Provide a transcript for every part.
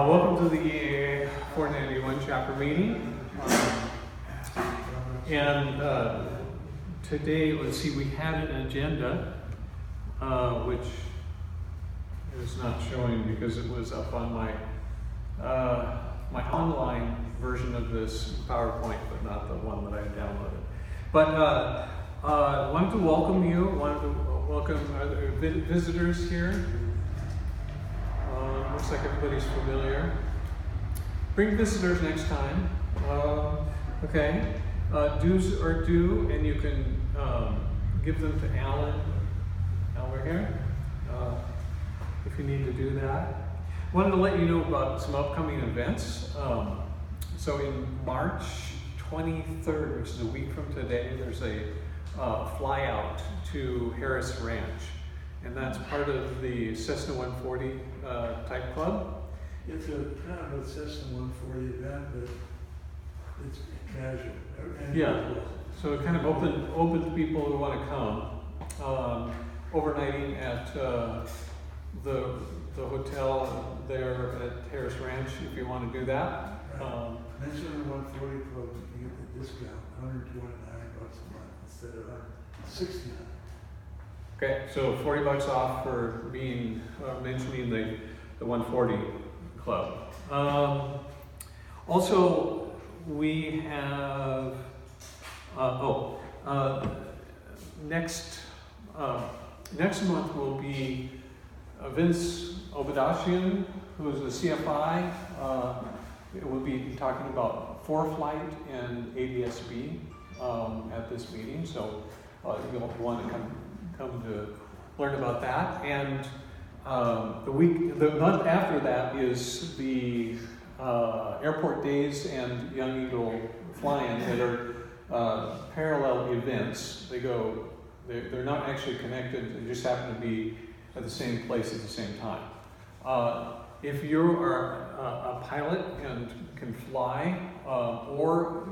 Welcome to the EAA 491 chapter meeting. Today, let's see, we had an agenda, which is not showing because it was up on my online version of this PowerPoint, but not the one that I downloaded. But I wanted to welcome you, other visitors here. Looks like everybody's familiar. Bring visitors next time. Okay. Do's are due, and you can give them to Alan over here if you need to do that. Wanted to let you know about some upcoming events. So in March 23rd, which is a week from today, there's a fly out to Harris Ranch. And that's part of the Cessna 140 type club. It's a kind of a Cessna 140 event, but it's casual. Yeah, so it kind of open to people who want to come. Overnighting at the hotel there at Harris Ranch if you want to do that. Right. Mention the 140 club, you get the discount, $129 a month instead of $169. Okay, so $40 off for being mentioning the 140 club. Also, we have next month will be Vince Obadashian, who is the CFI. We'll be talking about ForeFlight and ADSB at this meeting, so you'll want to come to learn about that. And the month after that is the Airport Days and Young Eagle Fly-In that are parallel events. They're not actually connected, they just happen to be at the same place at the same time. If you are a pilot and can fly or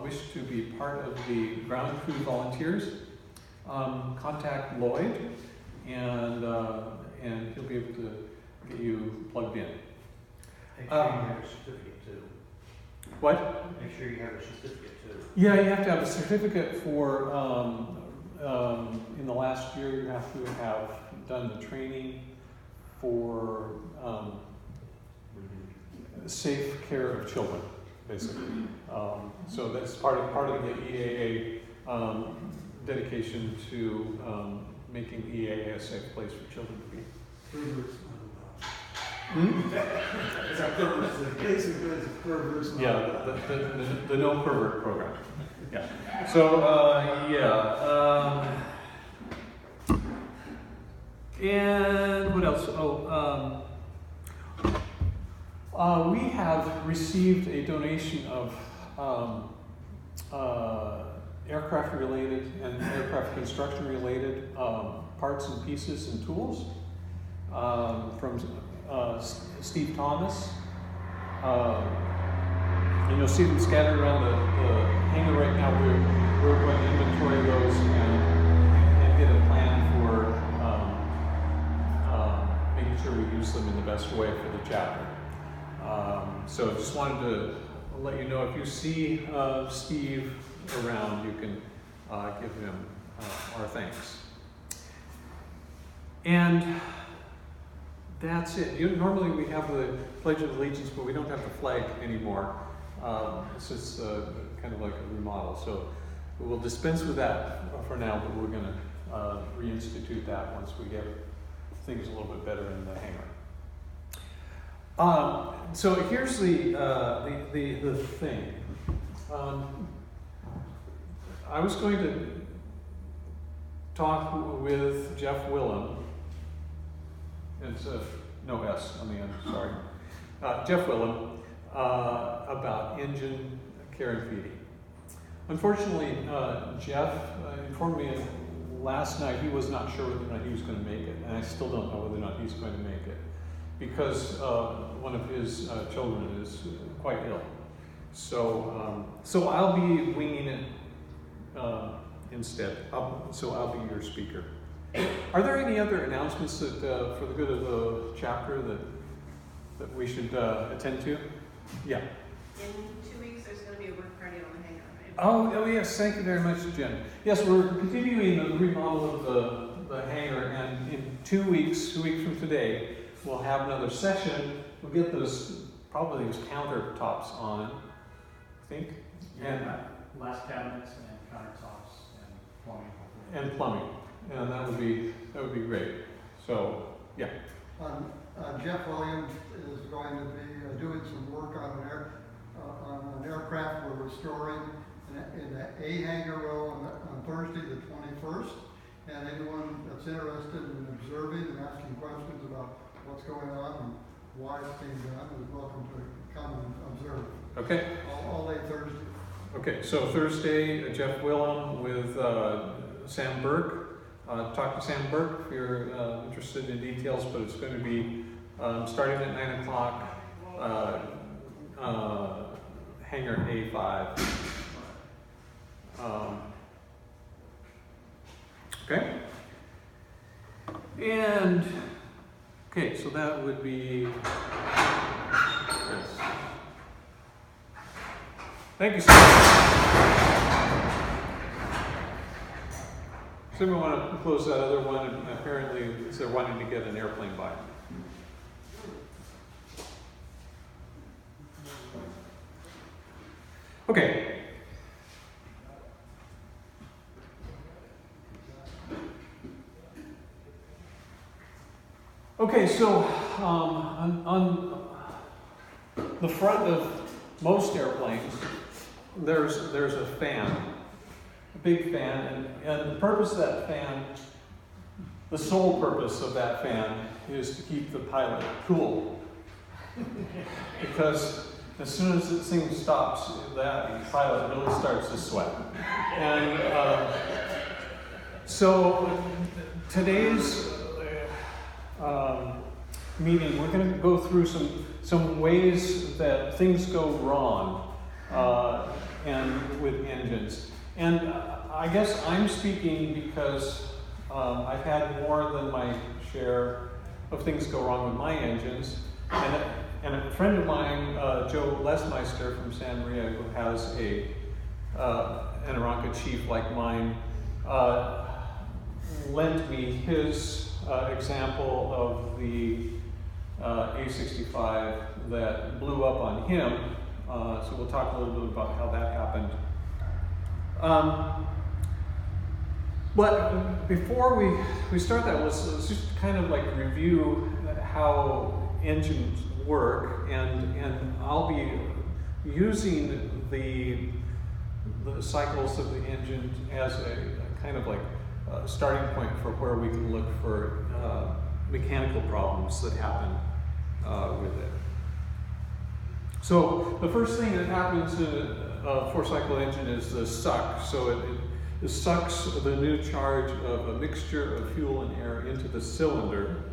wish to be part of the ground crew volunteers, contact Lloyd and he'll be able to get you plugged in. Make sure you have a certificate too. What? Make sure you have a certificate too. Yeah, you have to have a certificate for, in the last year you have to have done the training for safe care of children, basically. So that's part of the EAA dedication to making EAA a safe place for children to be. Perverts not allowed. It's a perverts, basically it's a perverts not allowed. The no pervert program. Yeah. So and what else? We have received a donation of aircraft related and aircraft construction related parts and pieces and tools from Steve Thomas. And you'll see them scattered around the hangar right now. We're going to inventory those and get a plan for making sure we use them in the best way for the chapter. So just wanted to let you know if you see Steve around, you can give him our thanks. And that's it. Normally we have the Pledge of Allegiance, but we don't have the flag anymore. This is kind of like a remodel, so we'll dispense with that for now, but we're going to reinstitute that once we get things a little bit better in the hangar. So here's the thing. I was going to talk with Jeff Willem. It's no S on the end, sorry. Jeff Willem about engine care and feeding. Unfortunately, Jeff informed me last night he was not sure whether or not he was going to make it, and I still don't know whether or not he's going to make it because one of his children is quite ill. So I'll be winging it instead. So I'll be your speaker. Are there any other announcements that, for the good of the chapter, that that we should attend to? Yeah. In 2 weeks, there's going to be a work party on the hangar. Oh yes, thank you very much, Jen. Yes, we're continuing the remodel of the hangar, and in 2 weeks, 2 weeks from today, we'll have another session. We'll get those, probably these countertops on, I think. And Glass cabinets and countertops and plumbing. and plumbing, and that would be great. So, yeah. Jeff Williams is going to be doing some work on an aircraft we're restoring in the A hangar row on Thursday the 21st. And anyone that's interested in observing and asking questions about what's going on and why it's being done is welcome to come and observe. Okay. All day Thursday. Okay, so Thursday, Jeff Willem with Sam Burke. Talk to Sam Burke if you're interested in details, but it's going to be starting at 9 o'clock, hangar A5. Okay. And, okay, so that would be, yes. Thank you so much. Someone want to close that other one, and apparently they're wanting to get an airplane by. Okay. Okay, so on the front of most airplanes, there's a fan, a big fan, and the purpose of that fan, the sole purpose of that fan, is to keep the pilot cool. Because as soon as this thing stops, that pilot really starts to sweat. And so today's meeting, we're going to go through some ways that things go wrong and with engines. And I guess I'm speaking because I've had more than my share of things go wrong with my engines. And a friend of mine, Joe Lesmeister from San Maria, who has an Aranca Chief like mine, lent me his example of the A65 that blew up on him. So we'll talk a little bit about how that happened. But before we start that, let's just kind of like review how engines work, and I'll be using the cycles of the engine as a kind of like starting point for where we can look for mechanical problems that happen with it. So the first thing that happens in a four-cycle engine is the suck. So it sucks the new charge of a mixture of fuel and air into the cylinder.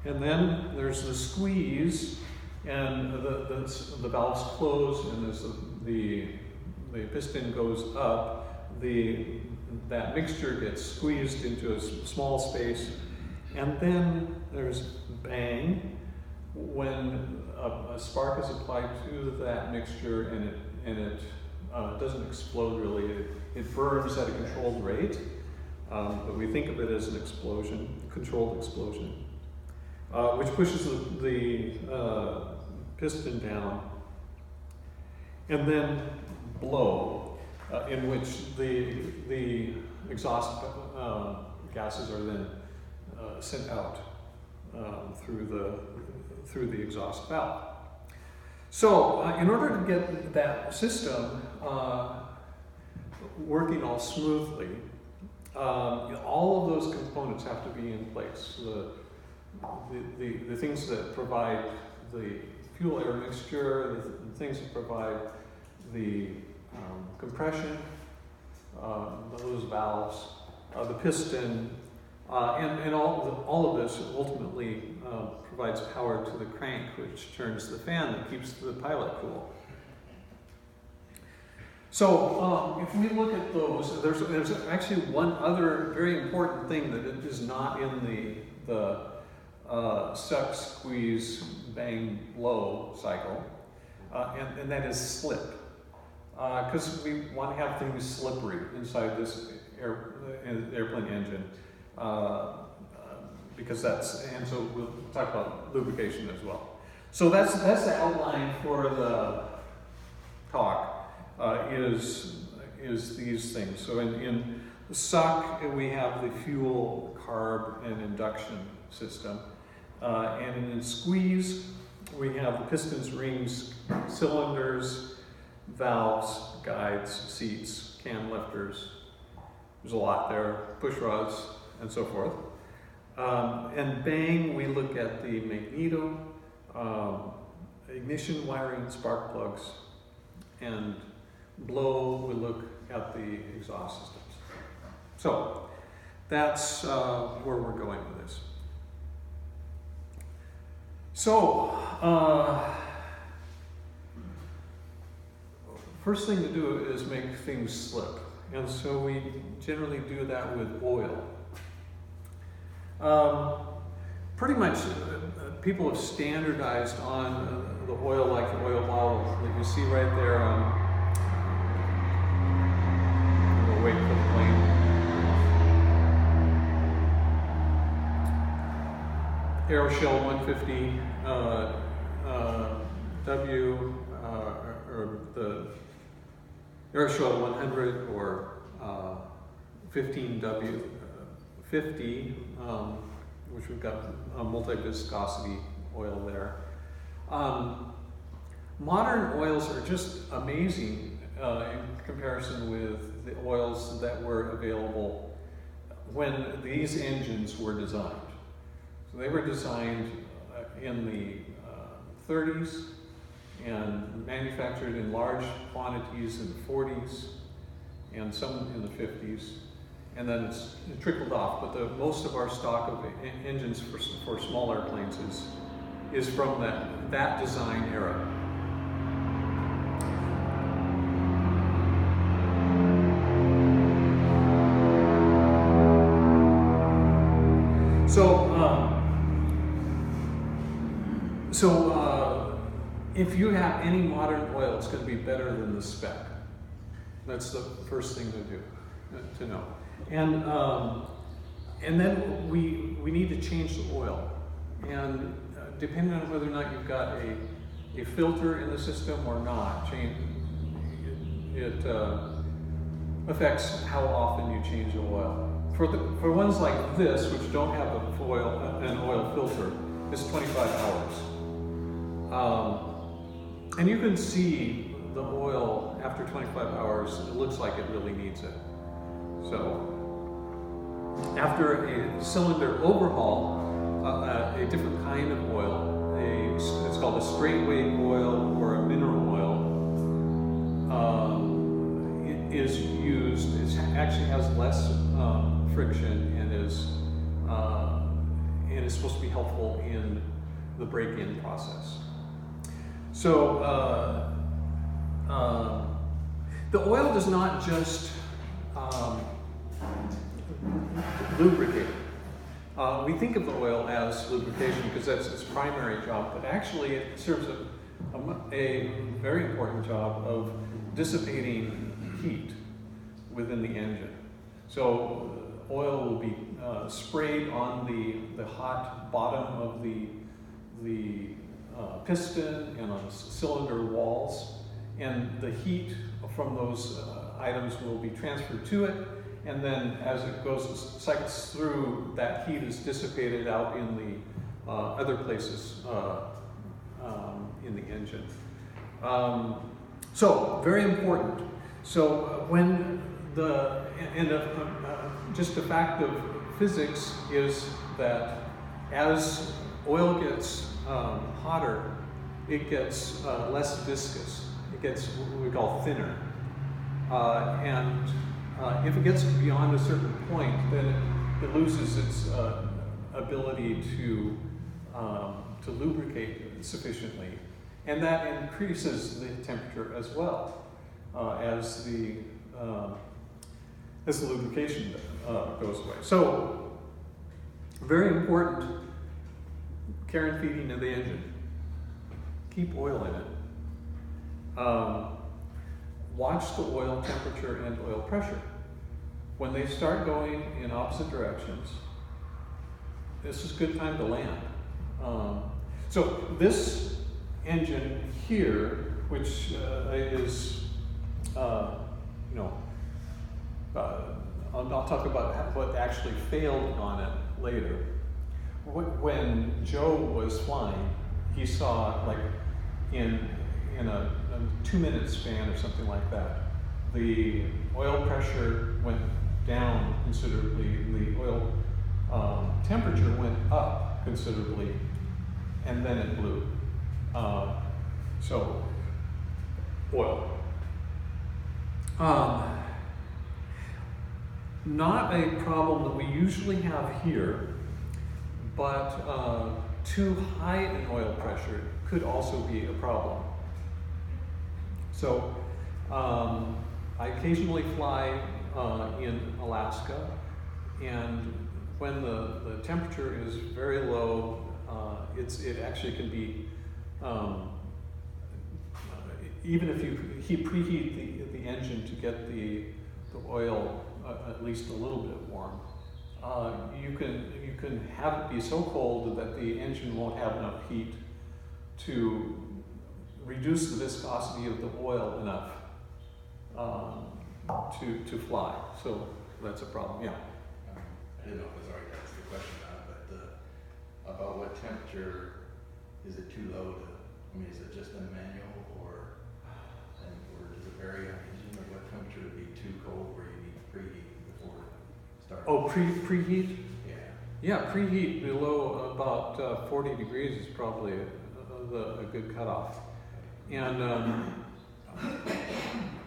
And then there's the squeeze, and the valves close, and as the piston goes up, that mixture gets squeezed into a small space, and then there's bang when a spark is applied to that mixture, and it doesn't explode really. It burns at a controlled rate, but we think of it as an explosion, controlled explosion, which pushes the piston down, and then blow, in which the exhaust gases are then sent out through the exhaust valve. So, in order to get that system working all smoothly, all of those components have to be in place. The things that provide the fuel-air mixture, the things that provide the compression, those valves, the piston, and all of this ultimately provides power to the crank, which turns the fan that keeps the pilot cool. So if we look at those, there's actually one other very important thing that is not in the suck, squeeze, bang, blow cycle, and that is slip. Because we want to have things slippery inside this airplane engine. Because and so we'll talk about lubrication as well. So that's the outline for the talk, is these things. So in suck, we have the fuel, carb, and induction system. And in squeeze, we have the pistons, rings, cylinders, valves, guides, seats, can lifters. There's a lot there, push rods, and so forth. And bang, we look at the magneto, ignition wiring, spark plugs, and blow, we look at the exhaust systems. So that's where we're going with this. So, first thing to do is make things slip. And so we generally do that with oil. Pretty much people have standardized on the oil, like the oil bottle that you see right there. We'll wait for the plane. Aeroshell 150 W, or the Aeroshell 100, or 15W 50, which we've got a multi-viscosity oil there. Modern oils are just amazing in comparison with the oils that were available when these engines were designed. So they were designed in the 30s and manufactured in large quantities in the 40s and some in the 50s. And then it trickled off, but most of our stock of engines for small airplanes is from that design era. So if you have any modern oil, it's going to be better than the spec. That's the first thing to do, to know. And then we need to change the oil. And depending on whether or not you've got a filter in the system or not, it affects how often you change the oil. For ones like this, which don't have an oil filter, it's 25 hours. And you can see the oil after 25 hours, it looks like it really needs it. So after a cylinder overhaul, a different kind of oil, it's called a straightway oil or a mineral oil, is used. It actually has less friction and is supposed to be helpful in the break-in process. So the oil does not just lubricate. We think of the oil as lubrication because that's its primary job, but actually it serves a very important job of dissipating heat within the engine. So oil will be sprayed on the hot bottom of the piston and on the cylinder walls, and the heat from those items will be transferred to it, and then as it cycles through, that heat is dissipated out in the other places in the engine. So very important. So when just a fact of physics is that as oil gets hotter, it gets less viscous. It gets what we call thinner. And if it gets beyond a certain point, then it loses its ability to lubricate sufficiently. And that increases the temperature as well as the lubrication goes away. So, very important care and feeding of the engine. Keep oil in it. Watch the oil temperature and oil pressure. When they start going in opposite directions, this is a good time to land. So this engine here, which is, I'll talk about what actually failed on it later. When Joe was flying, he saw, like, in a 2-minute span or something like that, the oil pressure went down considerably, the oil temperature went up considerably, and then it blew. So, oil. Not a problem that we usually have here, but too high in oil pressure could also be a problem. So I occasionally fly in Alaska, and when the temperature is very low, it actually can be, even if you preheat the engine to get the oil at least a little bit warm, you can have it be so cold that the engine won't have enough heat to reduce the viscosity of the oil enough to fly. So that's a problem. Yeah. I didn't know if it was already asked the question about what temperature is it too low to? I mean, is it just in the manual, or does it vary on engine? Like, what temperature would be too cold where you need to preheat before starting? Oh, preheat? Yeah. Yeah, preheat below about 40 degrees is probably a good cutoff. And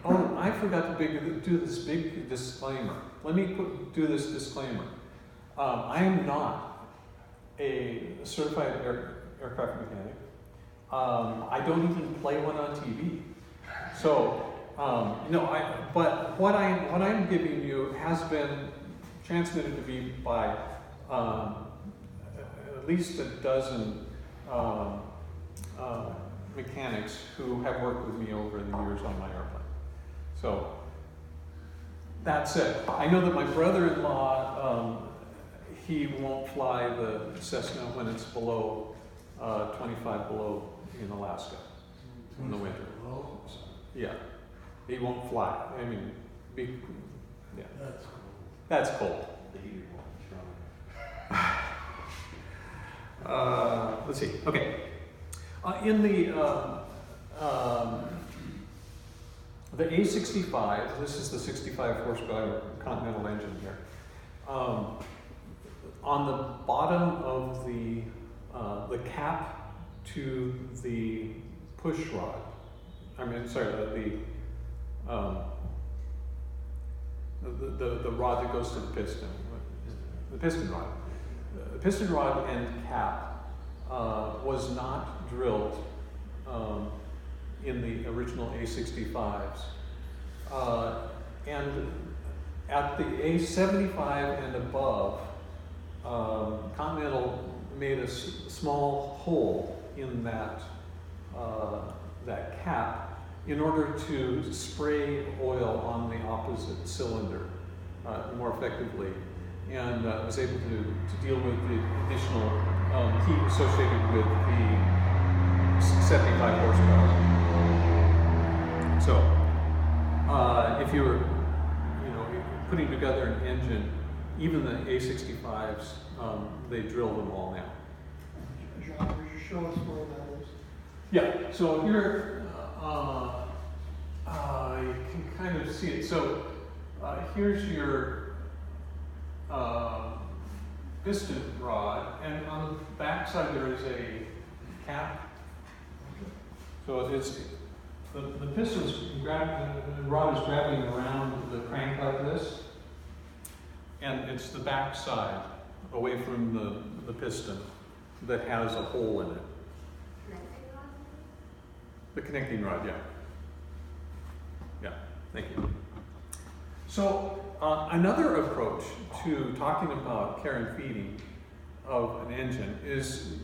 I forgot to do this big disclaimer. Let me do this disclaimer. I am not a certified aircraft mechanic. I don't even play one on TV. So, but what I'm giving you has been transmitted to me by at least a dozen mechanics who have worked with me over the years on my airplane. So, that's it. I know that my brother-in-law, he won't fly the Cessna when it's below 25 below in Alaska in the winter. Yeah, he won't fly. I mean, yeah. That's cold. The heater won't strong. Let's see. Okay. In the A65, this is the 65 horsepower Continental engine here. On the bottom of the cap to the push rod, the rod that goes to the piston rod. The piston rod and cap was not drilled in the original A65s. And at the A75 and above, Continental made a small hole in that cap in order to spray oil on the opposite cylinder more effectively, and was able to deal with the additional heat associated with the 75 horsepower. So, if you were, putting together an engine, even the A65s, they drill them all now. John, would you show us where that is? Yeah, so here, you can kind of see it. So here's your piston rod, and on the back side there is a cap. So it's the piston's the rod is grabbing around the crank like this, and it's the back side away from the piston that has a hole in it. The connecting rod, yeah. Yeah, thank you. So another approach to talking about care and feeding of an engine is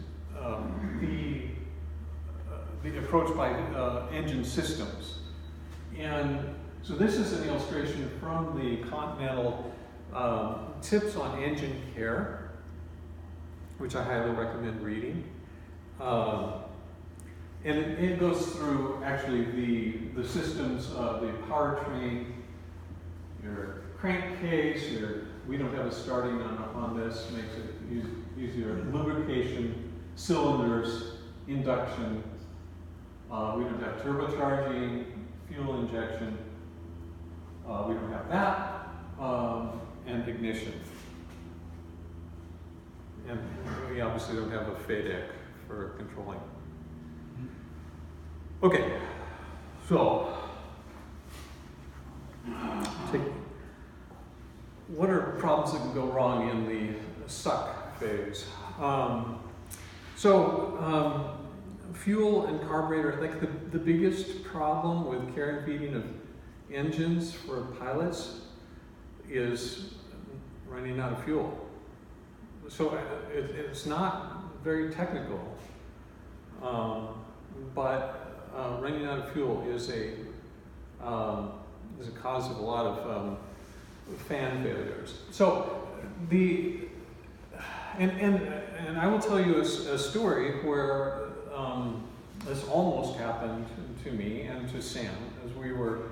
the approach by engine systems. And so this is an illustration from the Continental Tips on Engine Care, which I highly recommend reading. And it goes through actually the systems of the powertrain, your crankcase, we don't have a starting on this, makes it easier, lubrication, cylinders, induction, we don't have turbocharging, fuel injection, we don't have that, and ignition. And we obviously don't have a FADEC for controlling. Okay, so what are problems that can go wrong in the suck phase? Fuel and carburetor, like the biggest problem with care and feeding of engines for pilots is running out of fuel. So it's not very technical, but running out of fuel is a cause of a lot of fan failures. So and I will tell you a story where this almost happened to me and to Sam as we were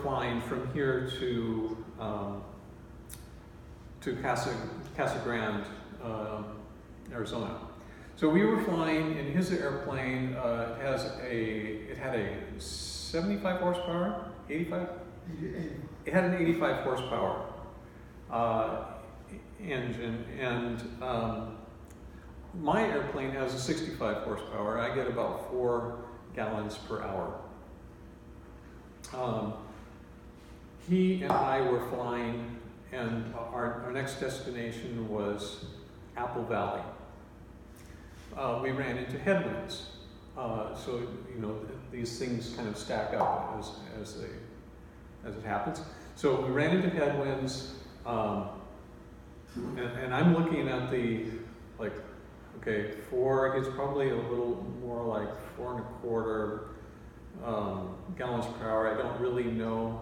flying from here to Casa Grande, Arizona. So we were flying in his airplane. It had a 75 horsepower, 85. It had an 85 horsepower engine, and my airplane has a 65 horsepower. I get about 4 gallons per hour. He and I were flying, and our next destination was Apple Valley. We ran into headwinds. So, these things kind of stack up as it happens. So we ran into headwinds, and I'm looking at it's probably a little more like 4.25 gallons per hour. I don't really know.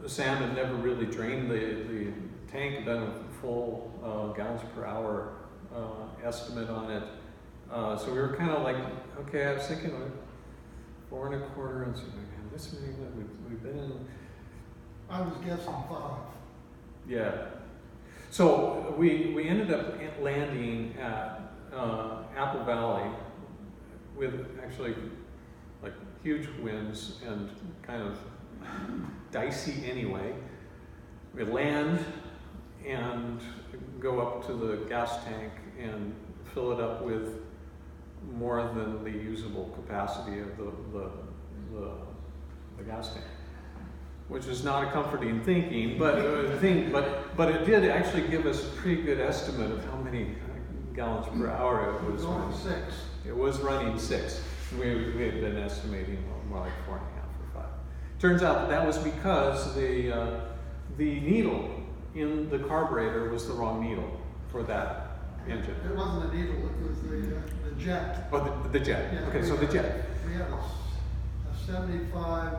Sam had never really drained the tank, done a full gallons per hour estimate on it. So we were kind of like, okay, I was thinking 4.25, and so man, this many that we've been in. I was guessing 5. Yeah. So we ended up landing at Apple Valley with actually like huge winds and kind of dicey anyway. We land and go up to the gas tank and fill it up with more than the usable capacity of the gas tank, which is not a comforting thinking, but it did actually give us a pretty good estimate of how many gallons per hour it was. Going 6. It was running 6. We had been estimating more like 4.5 or 5. Turns out that was because the needle in the carburetor was the wrong needle for that engine. It wasn't a needle, it was the jet. Oh, the jet. Yeah, Okay, so the jet. We had a 75,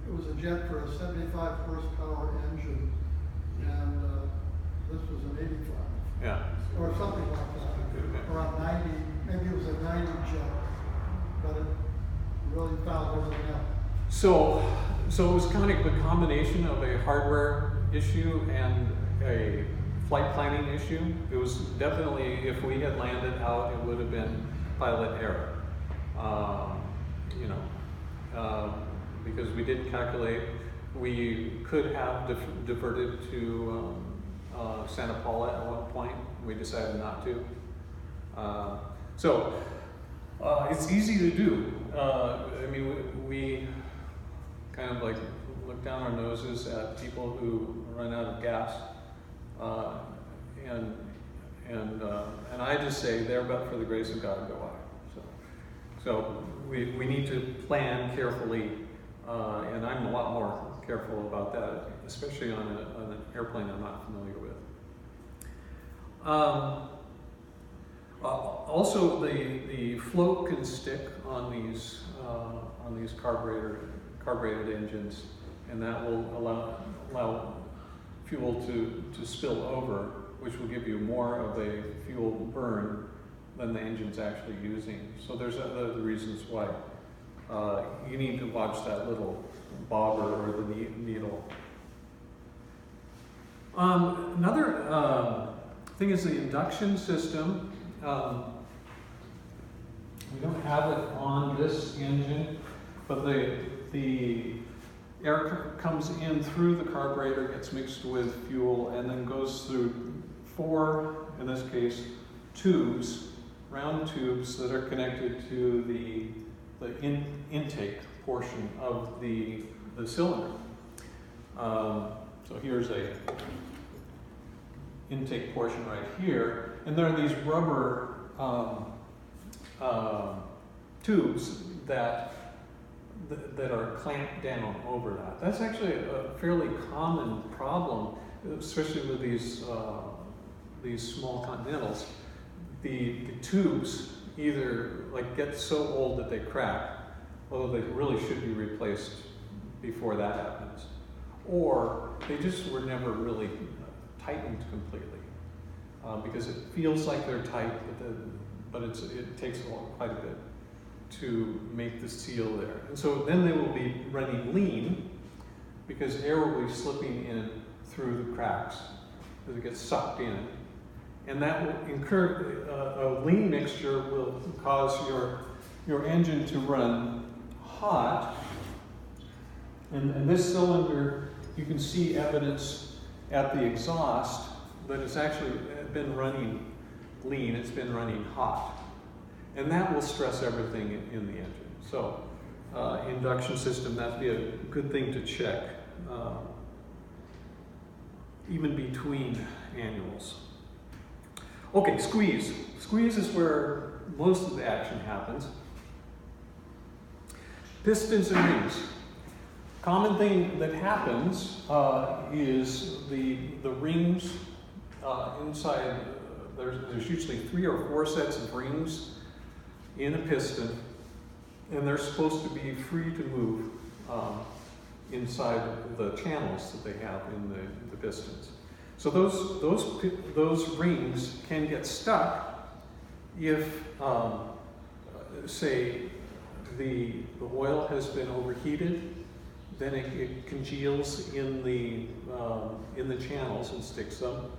it was a jet for a 75 horsepower engine, and this was an 85. Yeah. Or something like that, around 90, maybe it was a 90 jet, but it really fouled everything up. So it was kind of a combination of a hardware issue and a flight planning issue. It was definitely, if we had landed out, it would have been pilot error. Because we didn't calculate, we could have diverted to Santa Paula at one point. We decided not to. It's easy to do. We kind of like look down our noses at people who run out of gas, and I just say there, but for the grace of God, go I. So we need to plan carefully, and I'm a lot more careful about that especially on an airplane I'm not familiar with. Also, the float can stick on these carbureted engines, and that will allow fuel to spill over, which will give you more of a fuel burn than the engine's actually using. So there's other reasons why you need to watch that little bobber or the needle. Another thing is the induction system. We don't have it on this engine, but the air comes in through the carburetor, gets mixed with fuel, and then goes through 4, in this case, tubes, round tubes that are connected to the intake portion of the cylinder. So here's a intake portion right here, and there are these rubber tubes that are clamped down over that. That's actually a fairly common problem, especially with these small Continentals. The tubes either get so old that they crack, although they really should be replaced before that happens, or they just were never really tightened completely, because it feels like they're tight, but it takes quite a bit to make the seal there. And so then they will be running lean, because air will be slipping in through the cracks as it gets sucked in. And that will incur, a lean mixture will cause your engine to run hot. And this cylinder, you can see evidence at the exhaust that it's actually been running lean, it's been running hot. And that will stress everything in the engine. So induction system, that'd be a good thing to check, even between annuals. Okay, squeeze. Squeeze is where most of the action happens. Pistons and rings. Common thing that happens is the rings inside, there's usually 3 or 4 sets of rings in a piston, and they're supposed to be free to move inside the channels that they have in the pistons. So those rings can get stuck if, say, the oil has been overheated, then it congeals in the channels and sticks them.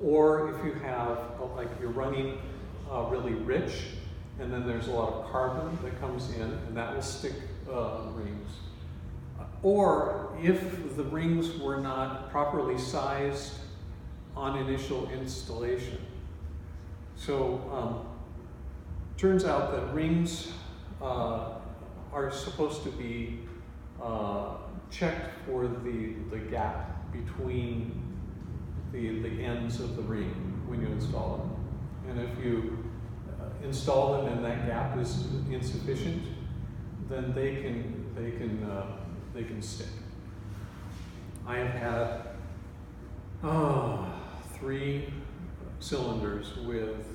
Or if you have, like you're running really rich, and then there's a lot of carbon that comes in, and that will stick rings. Or if the rings were not properly sized on initial installation. So turns out that rings are supposed to be checked for the gap between the ends of the ring when you install them. And if you install them and that gap is insufficient, then they can stick. I have had 3 cylinders with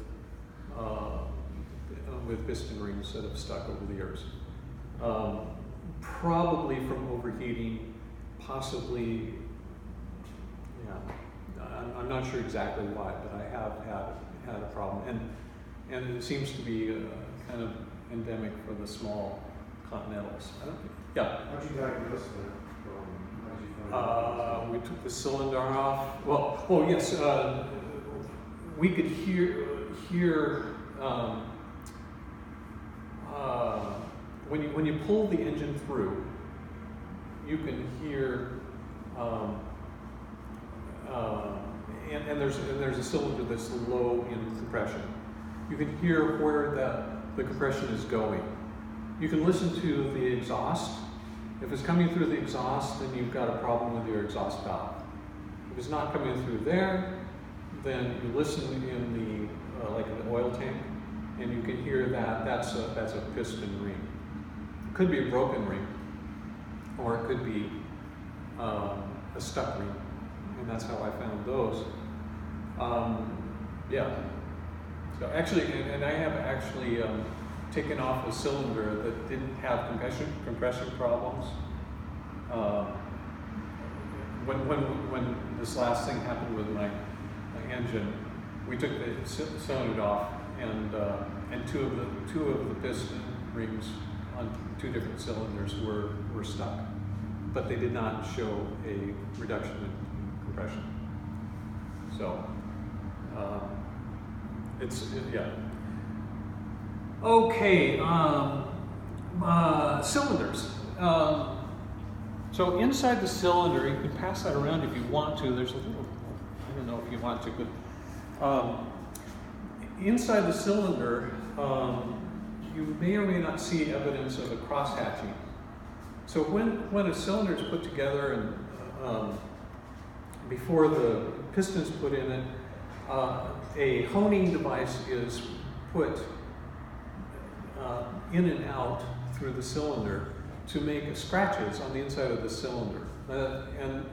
piston rings that have stuck over the years. Probably from overheating, possibly, I'm not sure exactly why, but I have had a problem. And it seems to be kind of endemic for the small Continentals. Yeah? How'd you diagnose that? How'd you find We took the cylinder off. Well, oh yes, we could hear when you pull the engine through, you can hear, and there's a cylinder that's low in compression. You can hear where the compression is going. You can listen to the exhaust. If it's coming through the exhaust, then you've got a problem with your exhaust valve. If it's not coming through there, then you listen in the like an oil tank, and you can hear that that's a piston ring. It could be a broken ring, or it could be a stuck ring, and that's how I found those. Yeah. So actually, and I have actually taken off a cylinder that didn't have compression problems. When this last thing happened with my engine, we took the cylinder off, and two of the piston rings on two different cylinders were stuck, but they did not show a reduction in compression. So yeah. Okay, cylinders. So inside the cylinder, you can pass that around if you want to. There's a little, I don't know if you want to, but inside the cylinder, you may or may not see evidence of a cross-hatching. So when a cylinder is put together and before the piston's put in it, a honing device is put in and out through the cylinder to make scratches on the inside of the cylinder, and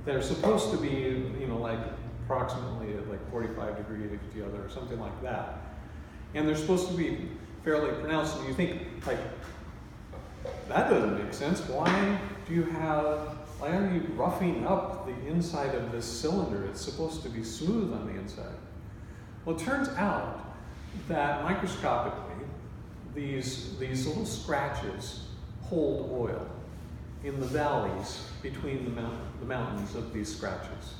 they're supposed to be, like approximately at like 45 degrees to the other, or something like that, and they're supposed to be fairly pronounced. And you think, like, that doesn't make sense. Why are you roughing up the inside of this cylinder? It's supposed to be smooth on the inside. Well, it turns out that microscopically, these little scratches hold oil in the valleys between the mountains of these scratches.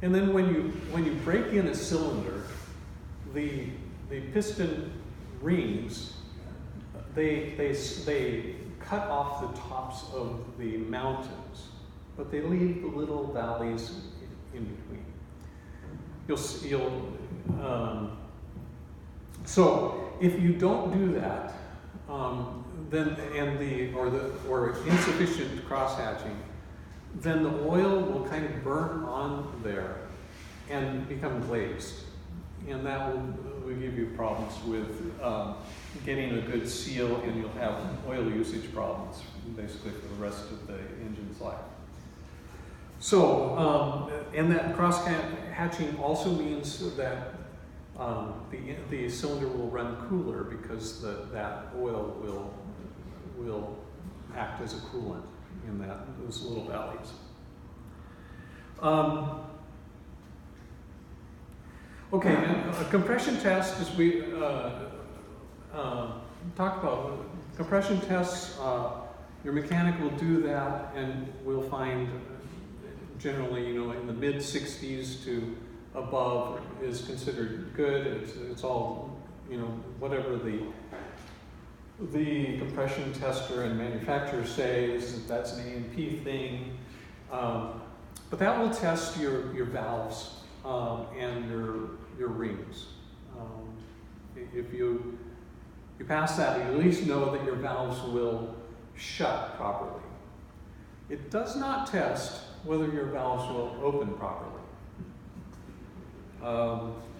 And then when you break in a cylinder, the piston rings, they cut off the tops of the mountains, but they leave the little valleys in between. So if you don't do that, or insufficient cross-hatching, then the oil will kind of burn on there and become glazed, and that will give you problems with getting a good seal, and you'll have oil usage problems basically for the rest of the engine's life. So, and that cross-hatching also means that the cylinder will run cooler, because that oil will act as a coolant in those little valleys. Okay, and a compression test, as we talked about, compression tests, your mechanic will do that, and we'll find generally, in the mid-60s to above is considered good. It's all, whatever the compression tester and manufacturer says, that's an A&P thing. But that will test your valves and your rings. If you pass that, you at least know that your valves will shut properly. It does not test whether your valves will open properly.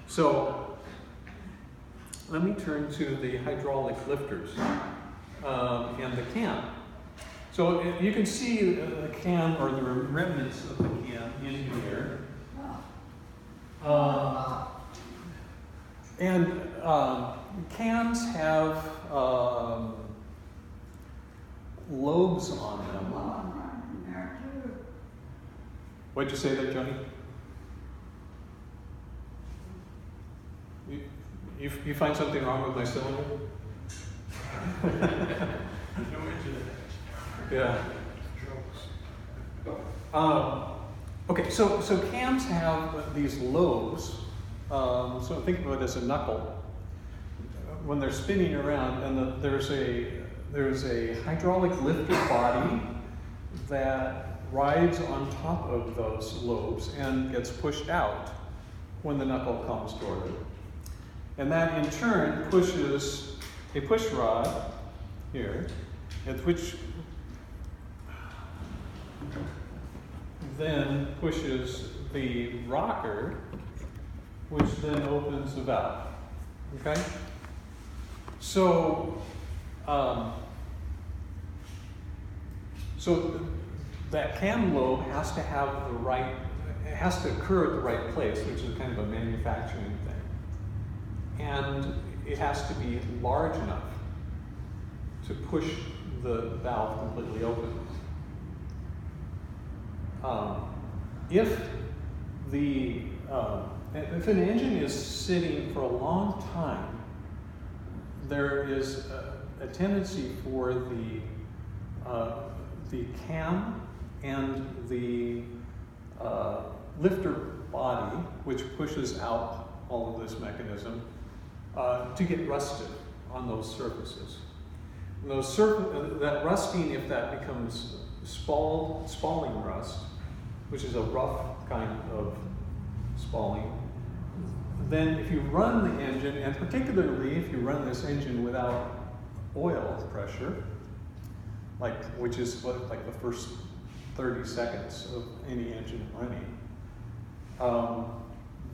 So let me turn to the hydraulic lifters and the cam. So you can see the cam, or the remnants of the cam, in here. And cams have lobes on them. What'd you say there, Johnny? You find something wrong with my cylinder? Yeah. Okay, so cams have these lobes. So think of it as a knuckle when they're spinning around, and there's a hydraulic lifter body that rides on top of those lobes and gets pushed out when the knuckle comes toward it. And that in turn pushes a push rod here, which then pushes the rocker, which then opens the valve. Okay? So that cam lobe has to have the right, it has to occur at the right place, which is kind of a manufacturing thing. And it has to be large enough to push the valve completely open. If an engine is sitting for a long time, there is a tendency for the cam and the lifter body, which pushes out all of this mechanism, to get rusted on those surfaces. And that rusting, if that becomes spalling rust, which is a rough kind of spalling, then if you run the engine, and particularly if you run this engine without oil pressure, which is like the first 30 seconds of any engine running,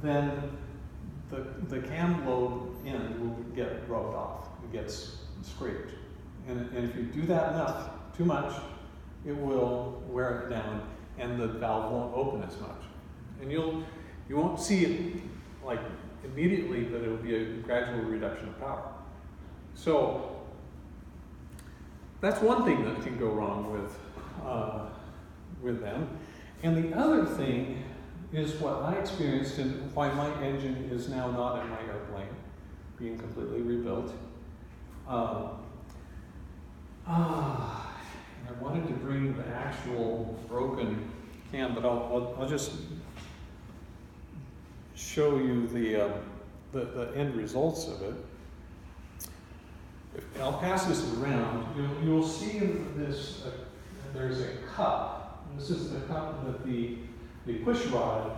then the cam lobe end will get rubbed off. It gets scraped. And if you do that too much, it will wear it down and the valve won't open as much. And you won't see it like immediately, but it will be a gradual reduction of power. So that's one thing that can go wrong with them. And the other thing is what I experienced and why my engine is now not in my airplane, being completely rebuilt. I wanted to bring the actual broken cam, but I'll just show you the end results of it. I'll pass this around. You'll see in this, there's a cup. This is the cup that the push rod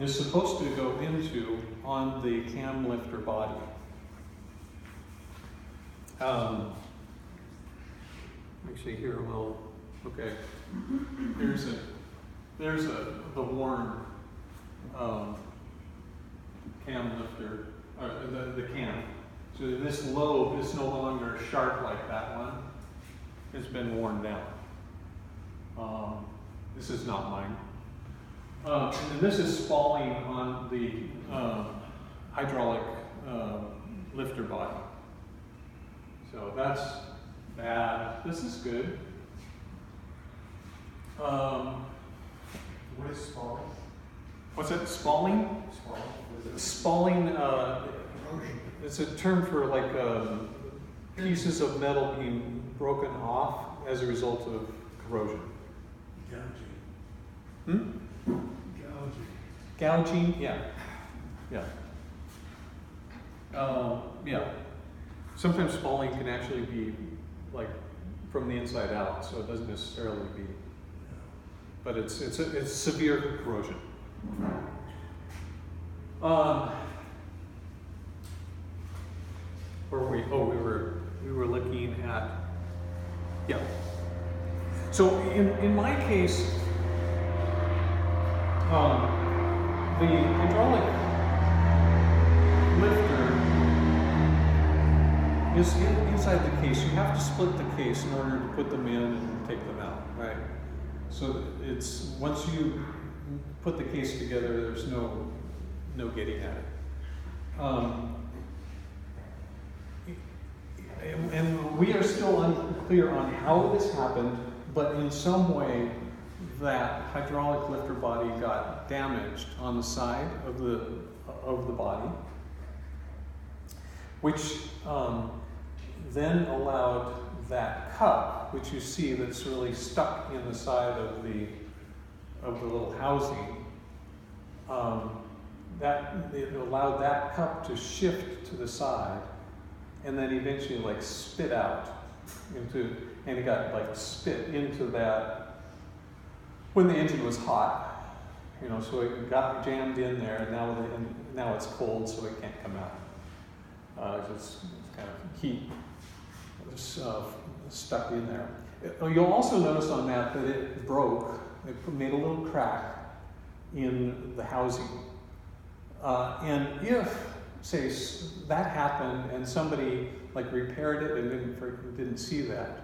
is supposed to go into on the cam lifter body. Actually, here okay. There's the worn cam lifter, the cam. So this lobe is no longer sharp like that one. It's been worn down. This is not mine. And this is falling on the hydraulic lifter body. So that's bad. This is good. What is spalling? What's it? Spalling? Spalling. It's a term for like pieces of metal being broken off as a result of corrosion. Gouging. Gouging? Yeah. Yeah. Sometimes spalling can actually be like from the inside out, so it doesn't necessarily be. But it's severe corrosion. Where were we? Oh, we were looking at. Yeah. So in my case, the hydraulic lifter is inside the case. You have to split the case in order to put them in and take them out, right? So it's once you put the case together, there's no getting at it. And we are still unclear on how this happened, but in some way that hydraulic lifter body got damaged on the side of the body, which then allowed that cup, which you see that's really stuck in the side of the little housing, that it allowed that cup to shift to the side, and then eventually like spit out into, and it got like spit into that when the engine was hot, so it got jammed in there, and now it's cold, so it can't come out. It's kind of heat stuck in there. You'll also notice on that it broke. It made a little crack in the housing. And if, say, that happened and somebody like repaired it and didn't see that,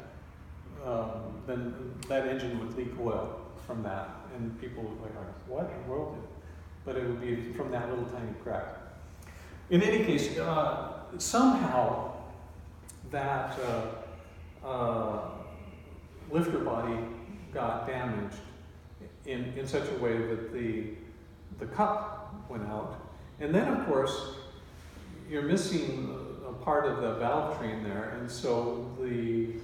then that engine would leak oil from that, and people would be like, what in the world? But it would be from that little tiny crack. In any case, somehow that lifter body got damaged in such a way that the cup went out. And then, of course, you're missing a part of the valve train there, and so the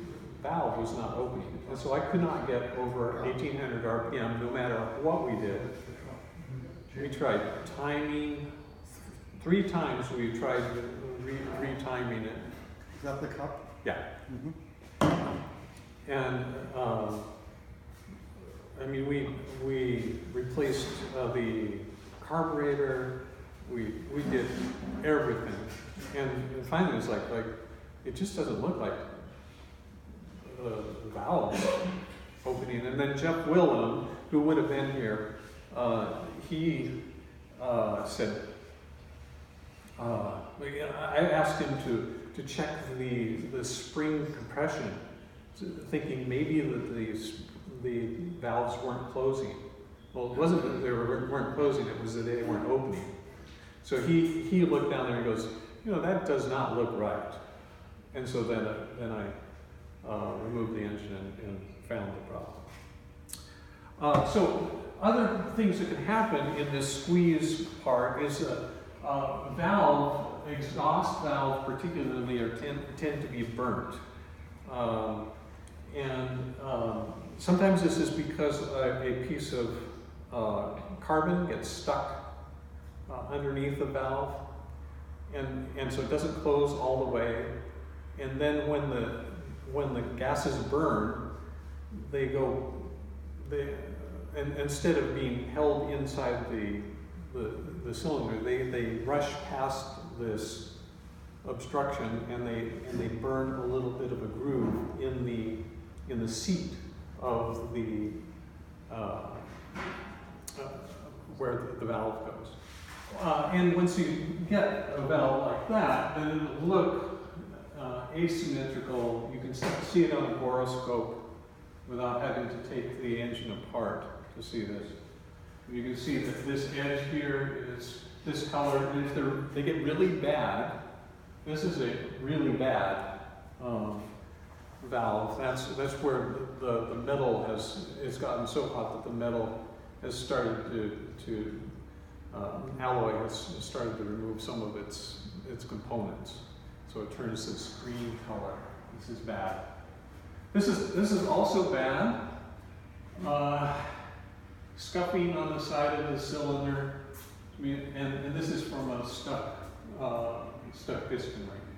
valve was not opening. And so I could not get over 1800 RPM no matter what we did. We tried timing, 3 times we tried retiming it. Is that the cup? Yeah. And I mean, we replaced the carburetor. We did everything, and finally it was like it just doesn't look like the valve opening. And then Jeff Willem, who would have been here, he said, I asked him to check the spring compression, thinking maybe that the valves weren't closing. Well, it wasn't that they weren't closing, it was that they weren't opening. So he looked down there and goes, that does not look right. And so then I removed the engine and found the problem. So other things that can happen in this squeeze part is a valve, exhaust valve particularly, tend to be burnt. Sometimes this is because a piece of carbon gets stuck underneath the valve, and so it doesn't close all the way. And then when the gases burn, and instead of being held inside the cylinder, they rush past this obstruction, and they burn a little bit of a groove in the seat of the where the valve goes. And once you get a valve like that, then it'll look asymmetrical. You can see it on a boroscope without having to take the engine apart to see this. You can see that this edge here is this color, and if they get really bad, this is a really bad valve. That's where the metal it's gotten so hot that the metal has started to alloy has started to remove some of its components, so it turns this green color. This is bad. This is also bad. Scuffing on the side of the cylinder, and this is from a stuck piston ring.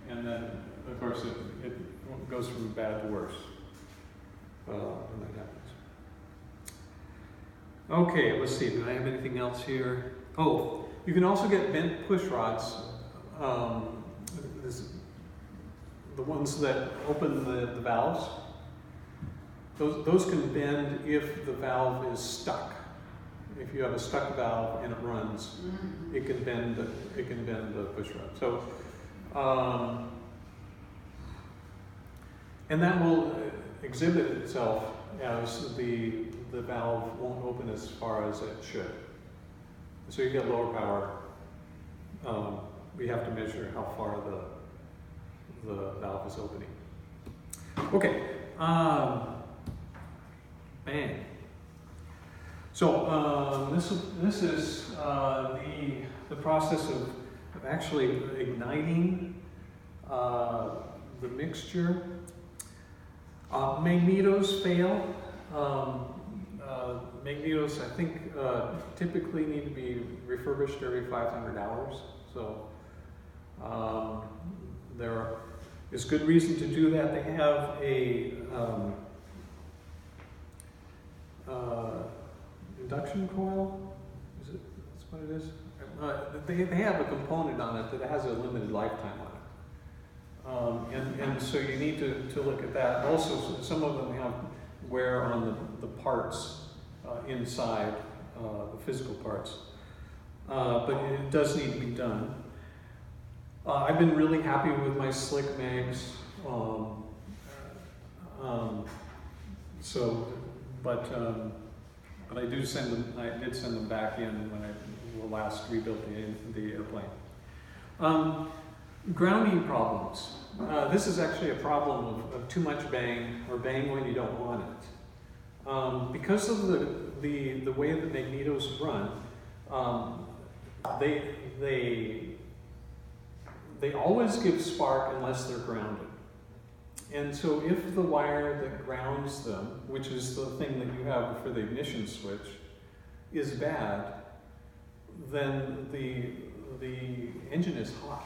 And then, of course, it goes from bad to worse when that happens. Okay, let's see. Do I have anything else here? Oh, you can also get bent push rods. The ones that open the valves. Those can bend if the valve is stuck. If you have a stuck valve and it runs, it can bend the push rod. So, and that will exhibit itself as the valve won't open as far as it should. So you get lower power. We have to measure how far the valve is opening. Okay. Bang. So this is the process of actually igniting the mixture. Magnetos fail. Magnetos, I think, typically need to be refurbished every 500 hours. So there is good reason to do that. They have a induction coil. Is it? That's what it is. They have a component on it that has a limited lifetime on it, and so you need to look at that. Also, some of them have wear on the parts inside, the physical parts, but it does need to be done. I've been really happy with my slick mags. But I did send them back in when I last rebuilt the airplane. Grounding problems. This is actually a problem of too much bang or bang when you don't want it. Because of the way that magnetos run, they always give spark unless they're grounded. And so if the wire that grounds them, which is the thing that you have for the ignition switch, is bad, then the engine is hot.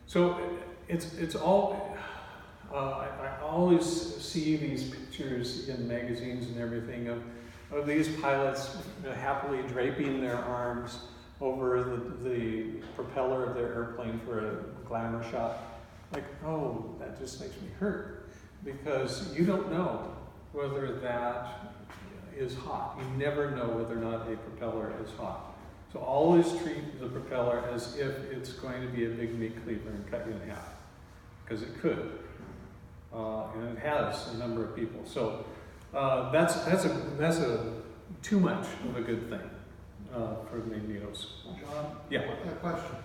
So it's all, I always see these pictures in magazines and everything of these pilots happily draping their arms over the propeller of their airplane for a glamour shot. Like, oh, that just makes me hurt, because you don't know whether that is hot. You never know whether or not a propeller is hot. So always treat the propeller as if it's going to be a big meat cleaver and cut you in half, because it could, and it has a number of people. So that's a too much of a good thing for magnetos. John? Yeah. A question.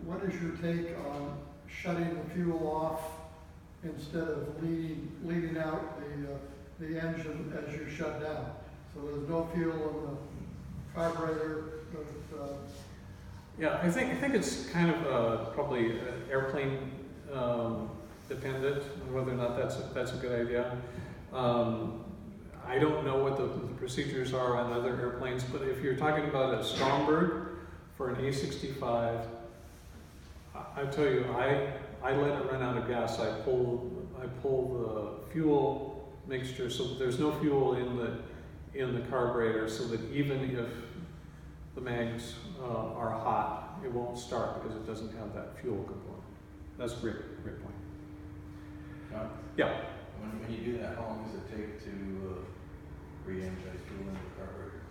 What is your take on shutting the fuel off instead of leading out the engine as you shut down? So there's no fuel in the carburetor. Yeah, I think it's kind of probably airplane dependent on whether or not that's a good idea. I don't know what the procedures are on other airplanes, but if you're talking about a Strongbird for an A65, I tell you, I let it run out of gas. I pull the fuel mixture so that there's no fuel in the carburetor, so that even if the mags are hot, it won't start because it doesn't have that fuel component. That's a great point. Yeah. When you do that, how long does it take to re-energize fuel into the carburetor?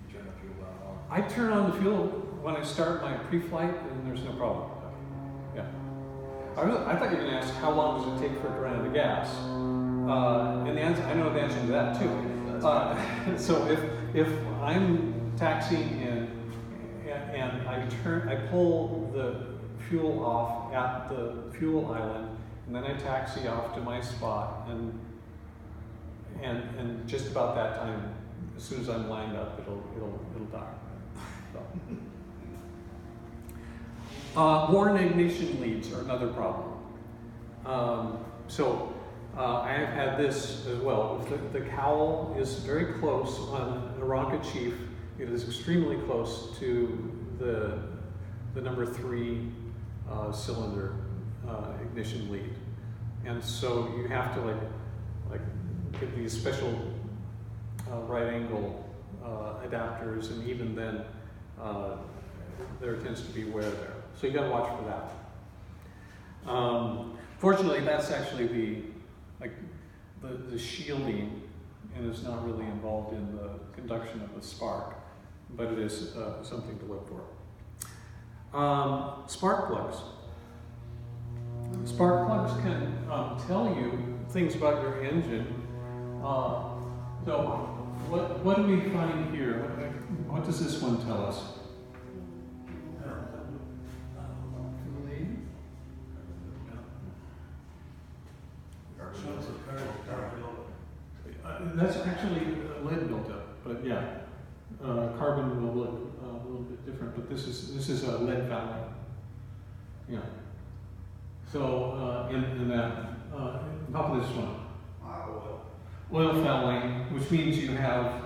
You turn the fuel on? I turn on the fuel when I start my pre-flight, and there's no problem. Yeah. I thought you were going to ask how long does it take for it to run out of gas, and the answer, I know the answer to that too. So if I'm taxiing in and I pull the fuel off at the fuel island, and then I taxi off to my spot, and just about that time, as soon as I'm lined up, it'll die. So. Worn ignition leads are another problem. I have had this as well. If the cowl is very close on a rocket chief, it is extremely close to the number 3 cylinder ignition lead, and so you have to like get these special right angle adapters, and even then there tends to be wear there. So you got to watch for that. Fortunately, that's actually the shielding, and is not really involved in the conduction of the spark, but it is something to look for. Spark plugs. Spark plugs can tell you things about your engine. So what do we find here? What does this one tell us? That's actually lead buildup, but yeah, carbon will look a little bit different. But this is a lead fouling. Yeah. So in that, how about this one? Oil fouling, which means you have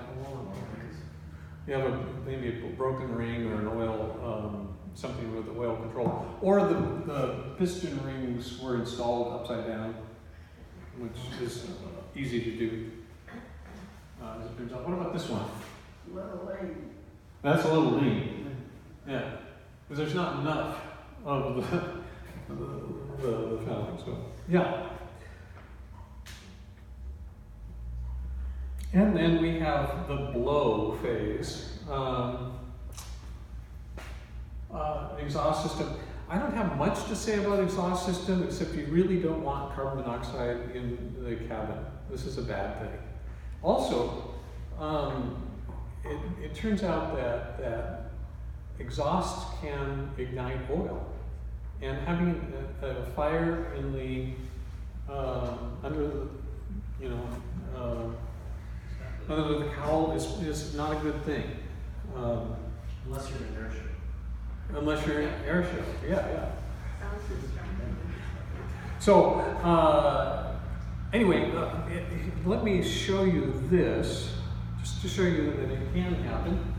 maybe a broken ring or an oil something with the oil control, or the piston rings were installed upside down, which is easy to do. As it turns out. What about this one? Little lean. That's a little lean. Yeah, because there's not enough of the fouling. So yeah. And then we have the blow phase. Exhaust system. I don't have much to say about exhaust system, except you really don't want carbon monoxide in the cabin. This is a bad thing. Also, it turns out that exhaust can ignite oil. And having a fire in the, under the, you know, under the cowl is not a good thing. Unless you're in an airship. Unless you're in an airship, yeah. Sounds constructive. So, anyway, let me show you this, just to show you that it can happen.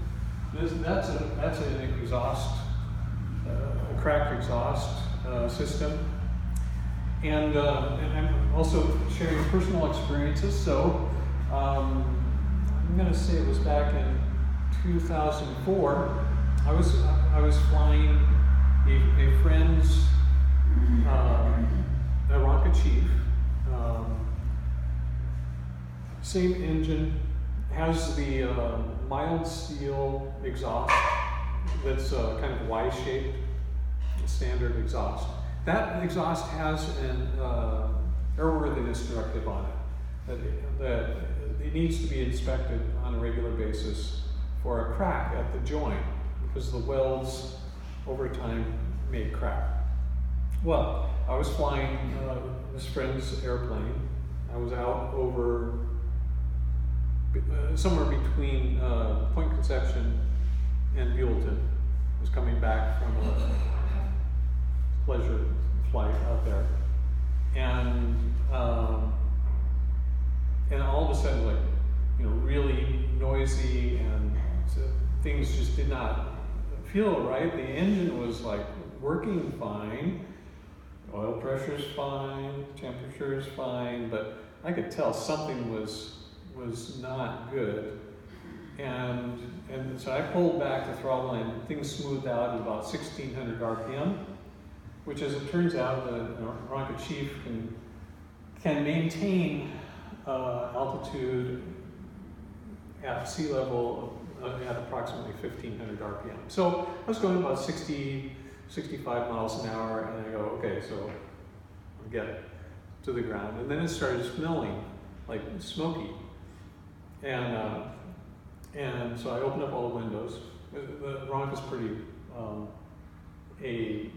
That's an exhaust, a cracked exhaust system. And I'm also sharing personal experiences. So, I'm going to say it was back in 2004. I was flying a friend's a rocket chief. Same engine, has the mild steel exhaust that's kind of Y-shaped, standard exhaust. That exhaust has an airworthiness directive on it that it needs to be inspected on a regular basis for a crack at the joint, because the welds over time may crack. Well, I was flying this friend's airplane. I was out over somewhere between Point Conception and Buellton. I was coming back from a pleasure flight out there, and all of a sudden, like, you know, really noisy, and things just did not feel right. The engine was like working fine, oil pressure's fine, temperature's fine, but I could tell something was not good. And so I pulled back the throttle and things smoothed out at about 1600 RPM, which, as it turns out, the rocket chief can maintain altitude at sea level at approximately 1500 RPM. So I was going about 60, 65 miles an hour, and I go, okay, so I'll get to the ground. And then it started smelling like smoky. And so I opened up all the windows. The Ronk is a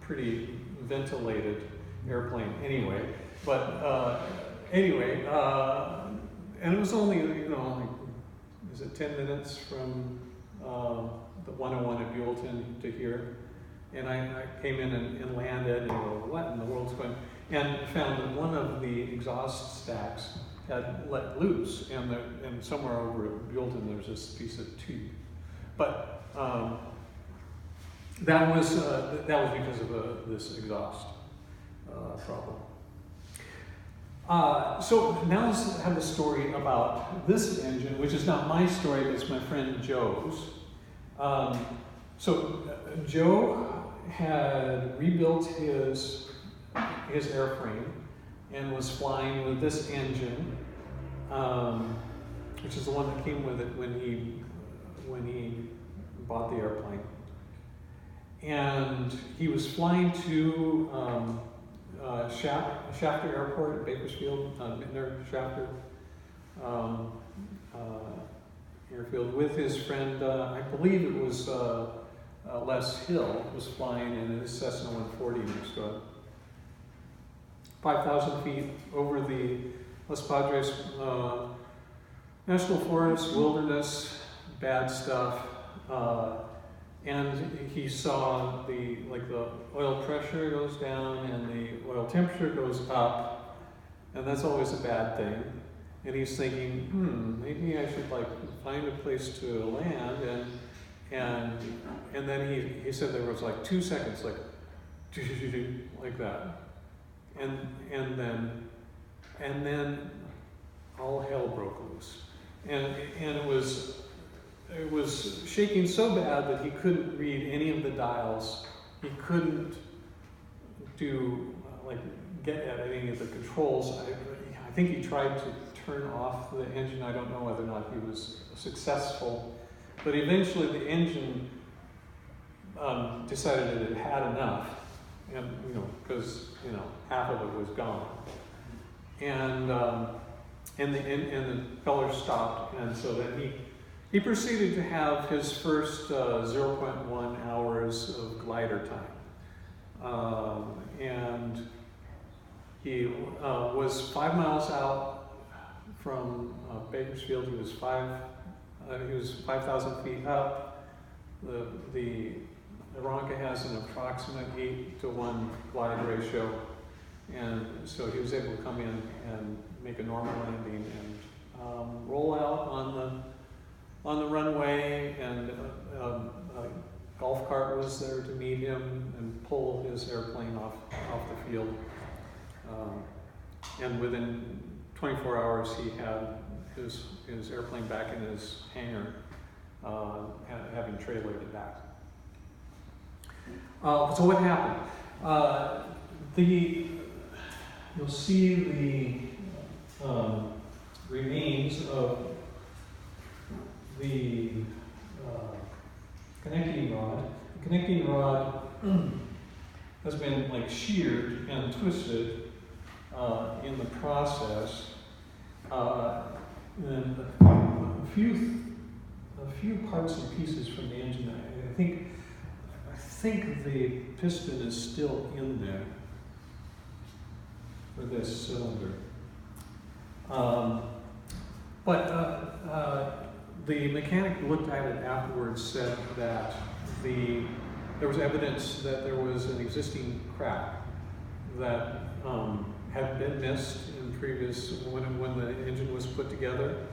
pretty ventilated airplane anyway. But anyway, and it was only, you know, like, is it 10 minutes from the 101 at Buellton to here? And I came in and landed, and I go, what in the world's going? And found that one of the exhaust stacks had let loose, and somewhere over at Buellton there's this piece of tube. But that was because of this exhaust problem. So now let's have a story about this engine, which is not my story, but it's my friend Joe's. So Joe had rebuilt his airframe and was flying with this engine, which is the one that came with it when he bought the airplane. And he was flying to Shafter Airport at Bakersfield, Mittner Shafter Airfield, with his friend, I believe it was Les Hill, was flying in his Cessna 140 next to it. 5,000 feet over the Los Padres National Forest, wilderness, bad stuff. And he saw the oil pressure goes down and the oil temperature goes up, and that's always a bad thing. And he's thinking, maybe I should find a place to land. And then he said there was 2 seconds, like that, and then all hell broke loose, and it was shaking so bad that he couldn't read any of the dials. He couldn't get at any of the controls. I think he tried to turn off the engine. I don't know whether or not he was successful, but eventually the engine decided that it had enough, and because half of it was gone, and the feller stopped, and so then he proceeded to have his first 0.1 hours of glider time, and he was 5 miles out from Bakersfield. He was 5,000 feet up. The Aeronca has an approximate 8-to-1 glide ratio, and so he was able to come in and make a normal landing and roll out on the runway, and a golf cart was there to meet him and pull his airplane off the field. And within 24 hours, he had his airplane back in his hangar, having trailered it back. So what happened? You'll see the remains of the connecting rod. The connecting rod has been sheared and twisted in the process, and a few parts and pieces from the engine. I think the piston is still in there for this cylinder. But the mechanic who looked at it afterwards said that there was evidence that there was an existing crack that had been missed in previous, when the engine was put together,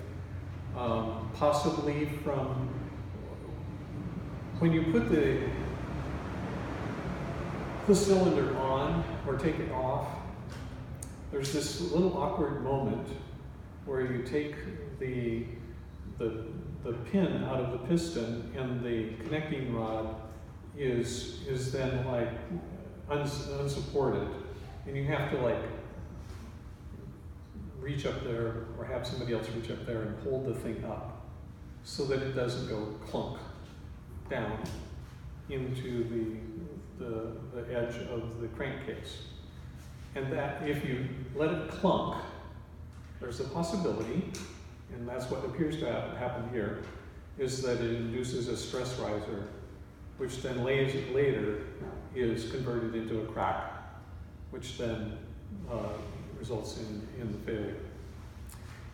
possibly from when you put the cylinder on or take it off. There's this little awkward moment where you take the pin out of the piston, and the connecting rod is then unsupported, and you have to reach up there, or have somebody else reach up there and hold the thing up so that it doesn't go clunk down into the edge of the crankcase. And that if you let it clunk, there's a possibility, and that's what appears to have happened here, is that it induces a stress riser, which then later is converted into a crack, which then results in the failure.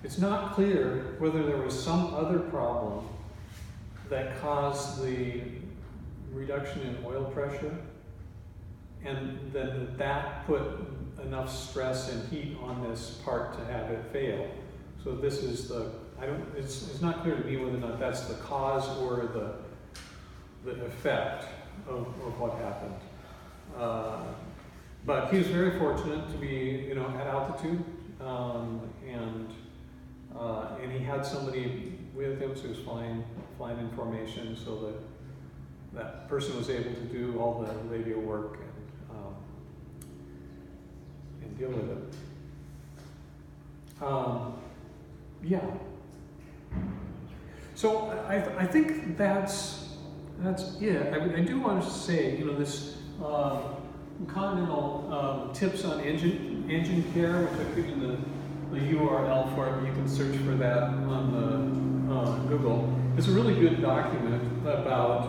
It's not clear whether there was some other problem that caused the reduction in oil pressure, and then that put enough stress and heat on this part to have it fail. So this is it's not clear to me whether or not that's the cause or the effect of what happened. But he was very fortunate to be, at altitude, and he had somebody with him, so he was flying in formation, so that person was able to do all the radio work and deal with it. Yeah. So I think that's it. I do want to say, this Continental tips on engine care, which I've given the URL for it. You can search for that on the Google. It's a really good document about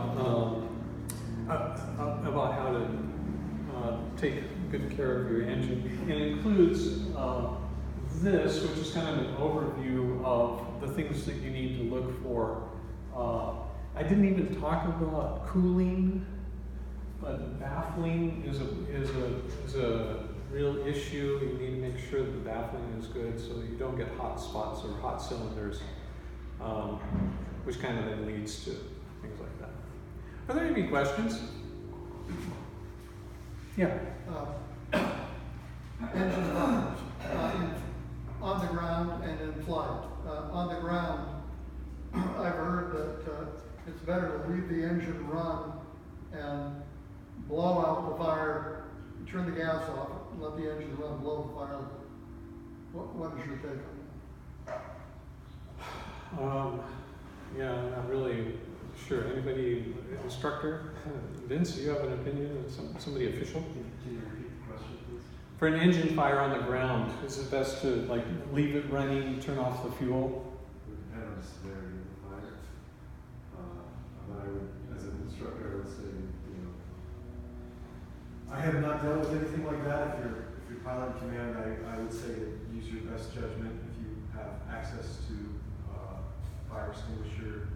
how to take good care of your engine. It includes this, which is kind of an overview of the things that you need to look for. I didn't even talk about cooling, but baffling is a real issue. You need to make sure that the baffling is good so that you don't get hot spots or hot cylinders, which kind of then leads to things like that. Are there any questions? Yeah. Engine runners on the ground and in flight. On the ground, I've heard that it's better to leave the engine run and blow out the fire, turn the gas off, let the engine run, blow the fire. What is your take on that? Yeah, I'm not really Sure, anybody, instructor? Vince, do you have an opinion, somebody official? Can you repeat the question, please? For an engine fire on the ground, is it best to like leave it running, turn off the fuel? It would depend on the severity of the fire. But I would, as an instructor, I would say, you know, I have not dealt with anything like that. If you're pilot in command, I would say that use your best judgment. If you have access to fire extinguisher,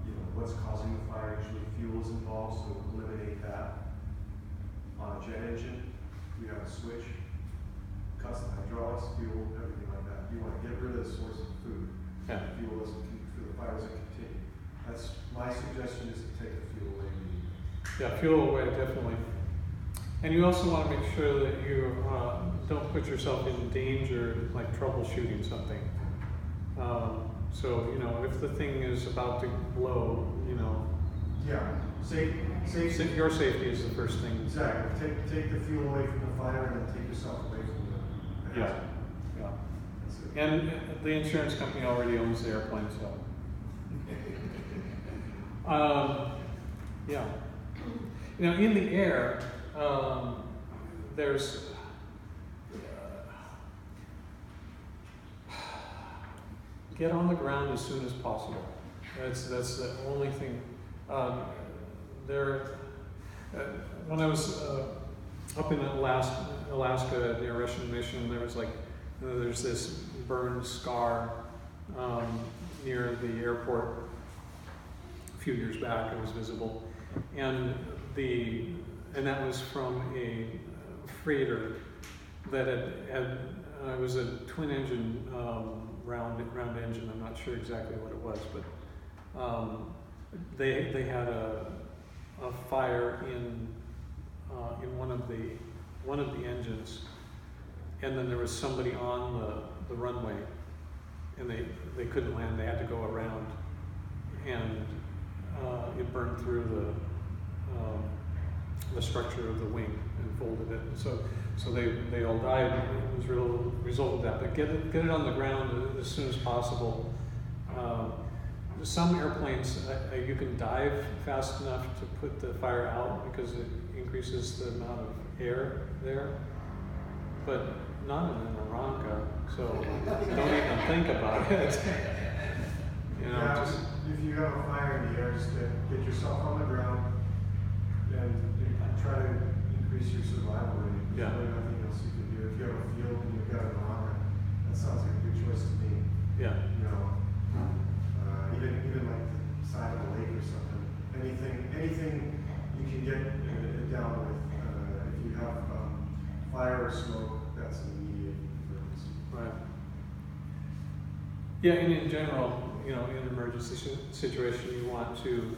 you know, what's causing the fire, usually fuel is involved, so eliminate that. On a jet engine, you have a switch, cuts the hydraulics, fuel, everything like that. You want to get rid of the source of food. Yeah. Fuel doesn't, for the fire doesn't continue. That's, my suggestion is to take the fuel away immediately. Yeah, fuel away, definitely. And you also want to make sure that you don't put yourself in danger, like troubleshooting something. So, you know, if the thing is about to blow, you know, Yeah, safety. your safety is the first thing. Exactly. Take the fuel away from the fire and then take yourself away from the Yeah, hazard. yeah. That's it. And the insurance company already owns the airplane, so. Yeah. You know, in the air, there's get on the ground as soon as possible. That's the only thing. When I was up in Alaska near Russian Mission, there was like there's this burned scar near the airport. A few years back, it was visible, and that was from a freighter that had it was a twin engine round engine. I'm not sure exactly what it was, but they had a fire in one of the engines, and then there was somebody on the runway, and they couldn't land. They had to go around, and it burned through the structure of the wing and folded it. So they all died. It was real result of that. But get it on the ground as soon as possible. Some airplanes you can dive fast enough to put the fire out because it increases the amount of air there, but not in an Aranca. So don't even think about it. You know, Yeah, just if you have a fire in the air, just get yourself on the ground and try to increase your survival rate. There's Yeah. really nothing else you can do. If you have a field and you've got an armor, that sounds like a good choice to me. yeah. You know, even like the side of a lake or something. Anything you can get down with. If you have fire or smoke, that's an immediate emergency. Right. Yeah, and in general, you know, in an emergency situation, you want to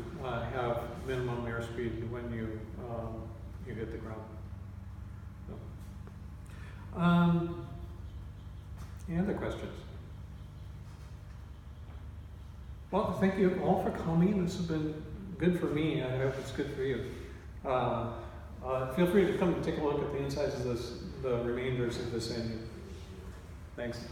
have minimum airspeed when you hit the ground. So. Any other questions? Well, thank you all for coming. This has been good for me. I hope it's good for you. Feel free to come and take a look at the insides of the remainders of this engine. Thanks.